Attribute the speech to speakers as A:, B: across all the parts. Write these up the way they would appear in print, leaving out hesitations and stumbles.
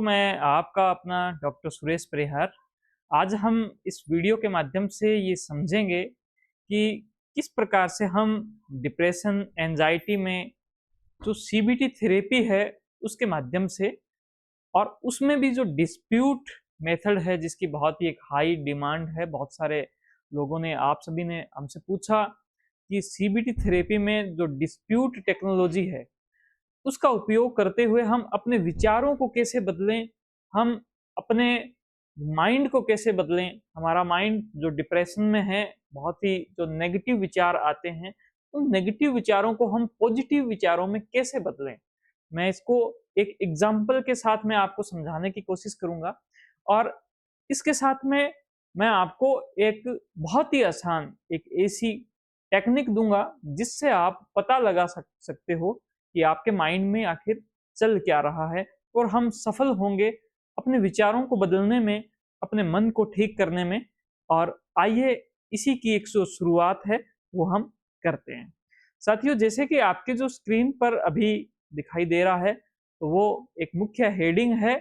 A: मैं आपका अपना डॉक्टर सुरेश परिहार। आज हम इस वीडियो के माध्यम से ये समझेंगे कि किस प्रकार से हम डिप्रेशन, एंजाइटी में जो सीबीटी थेरेपी है उसके माध्यम से और उसमें भी जो डिस्प्यूट मेथड है जिसकी बहुत ही एक हाई डिमांड है। बहुत सारे लोगों ने, आप सभी ने हमसे पूछा कि सीबीटी थेरेपी में जो डिस्प्यूट टेक्नोलॉजी है उसका उपयोग करते हुए हम अपने विचारों को कैसे बदलें, हम अपने माइंड को कैसे बदलें। हमारा माइंड जो डिप्रेशन में है, बहुत ही जो नेगेटिव विचार आते हैं, उन नेगेटिव विचारों को हम पॉजिटिव विचारों में कैसे बदलें। मैं इसको एक एग्जाम्पल के साथ में आपको समझाने की कोशिश करूंगा और इसके साथ में मैं आपको एक बहुत ही आसान एक ऐसी टेक्निक दूंगा जिससे आप पता लगा सकते हो कि आपके माइंड में आखिर चल क्या रहा है और हम सफल होंगे अपने विचारों को बदलने में, अपने मन को ठीक करने में। और आइए इसी की एक जो शुरुआत है वो हम करते हैं। साथियों, जैसे कि आपके जो स्क्रीन पर अभी दिखाई दे रहा है, तो वो एक मुख्य हेडिंग है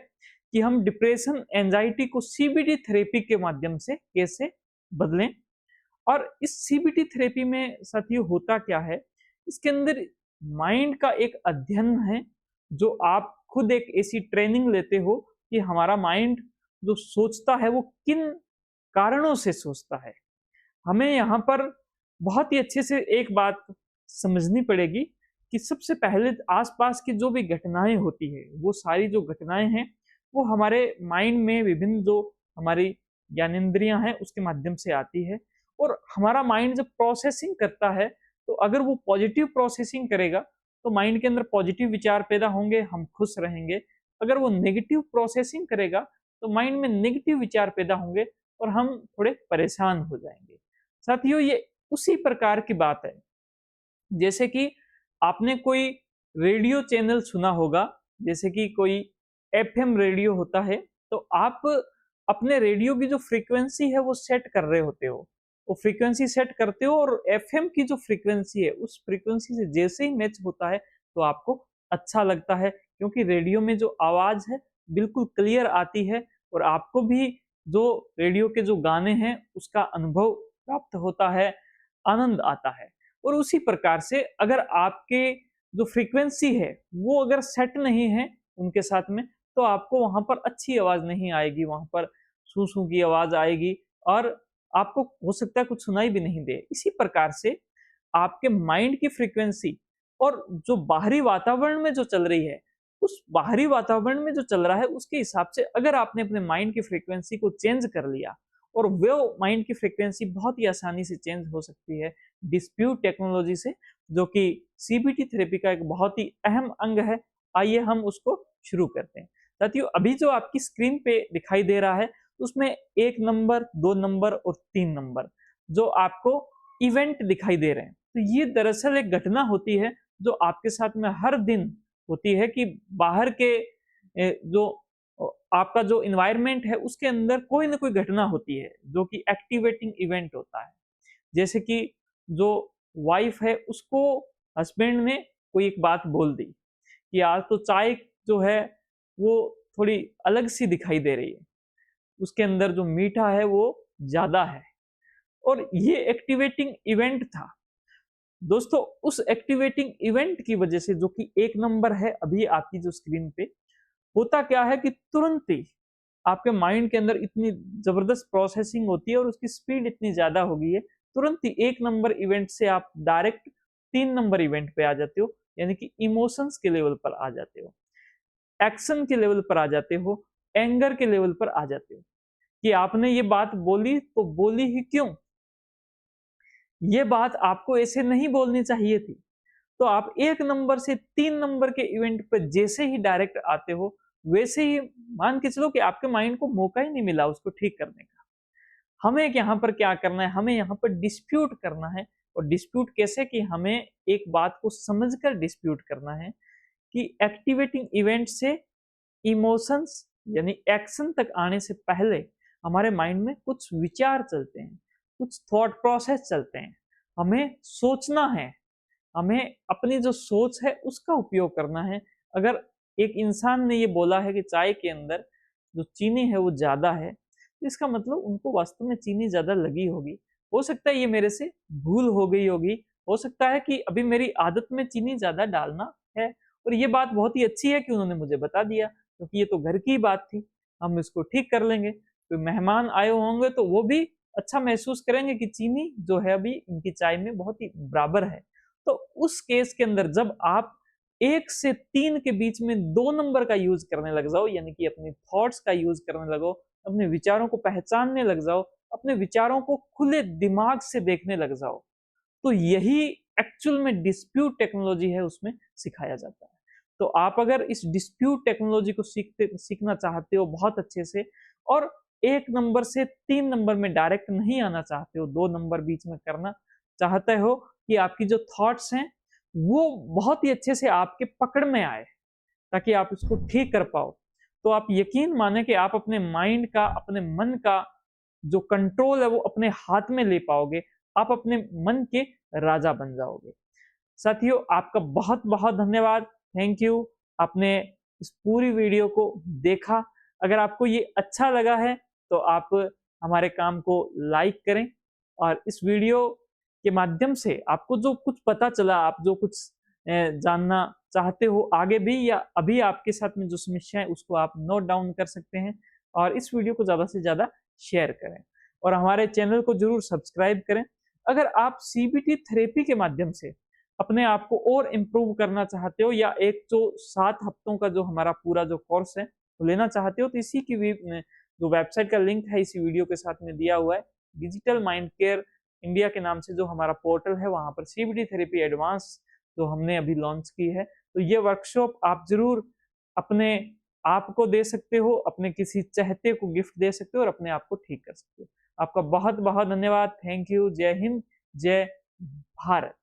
A: कि हम डिप्रेशन, एंजाइटी को सीबीटी थेरेपी के माध्यम से कैसे बदलें। और इस सीबीटी थेरेपी में साथियों होता क्या है, इसके अंदर माइंड का एक अध्ययन है। जो आप खुद एक ऐसी ट्रेनिंग लेते हो कि हमारा माइंड जो सोचता है वो किन कारणों से सोचता है। हमें यहाँ पर बहुत ही अच्छे से एक बात समझनी पड़ेगी कि सबसे पहले आसपास की जो भी घटनाएं होती है, वो सारी जो घटनाएं हैं वो हमारे माइंड में विभिन्न जो हमारी ज्ञानेंद्रियां हैं उसके माध्यम से आती है। और हमारा माइंड जब प्रोसेसिंग करता है तो अगर वो पॉजिटिव प्रोसेसिंग करेगा तो माइंड के अंदर पॉजिटिव विचार पैदा होंगे, हम खुश रहेंगे। अगर वो नेगेटिव प्रोसेसिंग करेगा तो माइंड में नेगेटिव विचार पैदा होंगे और हम थोड़े परेशान हो जाएंगे। साथियों, ये उसी प्रकार की बात है जैसे कि आपने कोई रेडियो चैनल सुना होगा, जैसे कि कोई एफएम रेडियो होता है। तो आप अपने रेडियो की जो फ्रीक्वेंसी है वो सेट कर रहे होते हो, वो फ्रीक्वेंसी सेट करते हो और एफएम की जो फ्रीक्वेंसी है उस फ्रीक्वेंसी से जैसे ही मैच होता है तो आपको अच्छा लगता है, क्योंकि रेडियो में जो आवाज है बिल्कुल क्लियर आती है और आपको भी जो रेडियो के जो गाने हैं उसका अनुभव प्राप्त होता है, आनंद आता है। और उसी प्रकार से अगर आपके जो फ्रीक्वेंसी है वो अगर सेट नहीं है उनके साथ में, तो आपको वहां पर अच्छी आवाज नहीं आएगी, वहां पर सू सू की आवाज आएगी और आपको हो सकता है कुछ सुनाई भी नहीं दे। इसी प्रकार से आपके माइंड की फ्रीक्वेंसी और जो बाहरी वातावरण में जो चल रही है, उस बाहरी वातावरण में जो चल रहा है उसके हिसाब से अगर आपने अपने माइंड की फ्रीक्वेंसी को चेंज कर लिया, और वो माइंड की फ्रीक्वेंसी बहुत ही आसानी से चेंज हो सकती है डिस्प्यूट टेक्नोलॉजी से, जो कि सीबीटी थेरेपी का एक बहुत ही अहम अंग है। आइए हम उसको शुरू करते हैं। साथियों, अभी जो आपकी स्क्रीन पे दिखाई दे रहा है उसमें 1 नंबर, 2 नंबर और 3 नंबर जो आपको इवेंट दिखाई दे रहे हैं, तो ये दरअसल एक घटना होती है जो आपके साथ में हर दिन होती है कि बाहर के जो आपका जो इन्वायरमेंट है उसके अंदर कोई ना कोई घटना होती है जो कि एक्टिवेटिंग इवेंट होता है। जैसे कि जो वाइफ है उसको हस्बैंड ने कोई एक बात बोल दी कि आज तो चाय जो है वो थोड़ी अलग सी दिखाई दे रही है, उसके अंदर जो मीठा है वो ज्यादा है। और ये एक्टिवेटिंग इवेंट था दोस्तों। उस एक्टिवेटिंग इवेंट की वजह से, जो कि 1 नंबर है अभी आपकी जो स्क्रीन पे, होता क्या है कि तुरंत ही आपके माइंड के अंदर इतनी जबरदस्त प्रोसेसिंग होती है और उसकी स्पीड इतनी ज्यादा हो गई है, तुरंत ही 1 नंबर इवेंट से आप डायरेक्ट 3 नंबर इवेंट पे आ जाते हो, यानी कि इमोशंस के लेवल पर आ जाते हो, एक्शन के लेवल पर आ जाते हो, एंगर के लेवल पर आ जाते हो कि आपने ये बात बोली तो बोली ही क्यों, ये बात आपको ऐसे नहीं बोलनी चाहिए थी। तो आप 1 नंबर से 3 नंबर के इवेंट पर जैसे ही डायरेक्ट आते हो, वैसे ही मान के चलो कि आपके माइंड को मौका ही नहीं मिला उसको ठीक करने का। हमें यहाँ पर क्या करना है, हमें यहाँ पर डिस्प्यूट करना है। और डिस्प्यूट कैसे, कि हमें एक बात को समझकर डिस्प्यूट करना है कि एक्टिवेटिंग इवेंट से इमोशंस यानी एक्शन तक आने से पहले हमारे माइंड में कुछ विचार चलते हैं, कुछ थॉट प्रोसेस चलते हैं। हमें सोचना है, हमें अपनी जो सोच है उसका उपयोग करना है। अगर एक इंसान ने ये बोला है कि चाय के अंदर जो चीनी है वो ज्यादा है, तो इसका मतलब उनको वास्तव में चीनी ज्यादा लगी होगी। हो सकता है ये मेरे से भूल हो गई होगी, हो सकता है कि अभी मेरी आदत में चीनी ज्यादा डालना है। और ये बात बहुत ही अच्छी है कि उन्होंने मुझे बता दिया, क्योंकि ये तो घर की बात थी, हम इसको ठीक कर लेंगे। तो मेहमान आए होंगे तो वो भी अच्छा महसूस करेंगे कि चीनी जो है अभी इनकी चाय में बहुत ही बराबर है। तो उस केस के अंदर जब आप 1 से 3 के बीच में 2 नंबर का यूज करने लग जाओ, यानी कि अपने थॉट्स का यूज करने लगो, अपने विचारों को पहचानने लग जाओ, अपने विचारों को खुले दिमाग से देखने लग जाओ, तो यही एक्चुअल में डिस्प्यूट टेक्नोलॉजी है, उसमें सिखाया जाता है। तो आप अगर इस डिस्प्यूट टेक्नोलॉजी को सीखना चाहते हो बहुत अच्छे से, और 1 नंबर से 3 नंबर में डायरेक्ट नहीं आना चाहते हो, 2 नंबर बीच में करना चाहते हो कि आपकी जो थॉट्स हैं वो बहुत ही अच्छे से आपके पकड़ में आए, ताकि आप उसको ठीक कर पाओ, तो आप यकीन माने कि आप अपने माइंड का, अपने मन का जो कंट्रोल है वो अपने हाथ में ले पाओगे। आप अपने मन के राजा बन जाओगे। साथियों, आपका बहुत बहुत धन्यवाद, थैंक यू। आपने इस पूरी वीडियो को देखा। अगर आपको ये अच्छा लगा है तो आप हमारे काम को लाइक करें, और इस वीडियो के माध्यम से आपको जो कुछ पता चला, आप जो कुछ जानना चाहते हो आगे भी, या अभी आपके साथ में जो समस्या है उसको आप नोट डाउन कर सकते हैं, और इस वीडियो को ज़्यादा से ज़्यादा शेयर करें, और हमारे चैनल को जरूर सब्सक्राइब करें। अगर आप सीबीटी थेरेपी के माध्यम से अपने आप को और इम्प्रूव करना चाहते हो, या एक जो 7 हफ्तों का जो हमारा पूरा जो कोर्स है वो लेना चाहते हो, तो इसी की भी जो वेबसाइट का लिंक है इसी वीडियो के साथ में दिया हुआ है। डिजिटल माइंड केयर इंडिया के नाम से जो हमारा पोर्टल है, वहां पर सीबीटी थेरेपी एडवांस जो हमने अभी लॉन्च की है, तो ये वर्कशॉप आप जरूर अपने आप को दे सकते हो, अपने किसी चाहते को गिफ्ट दे सकते हो, और अपने आप को ठीक कर सकते हो। आपका बहुत बहुत धन्यवाद, थैंक यू। जय हिंद, जय भारत।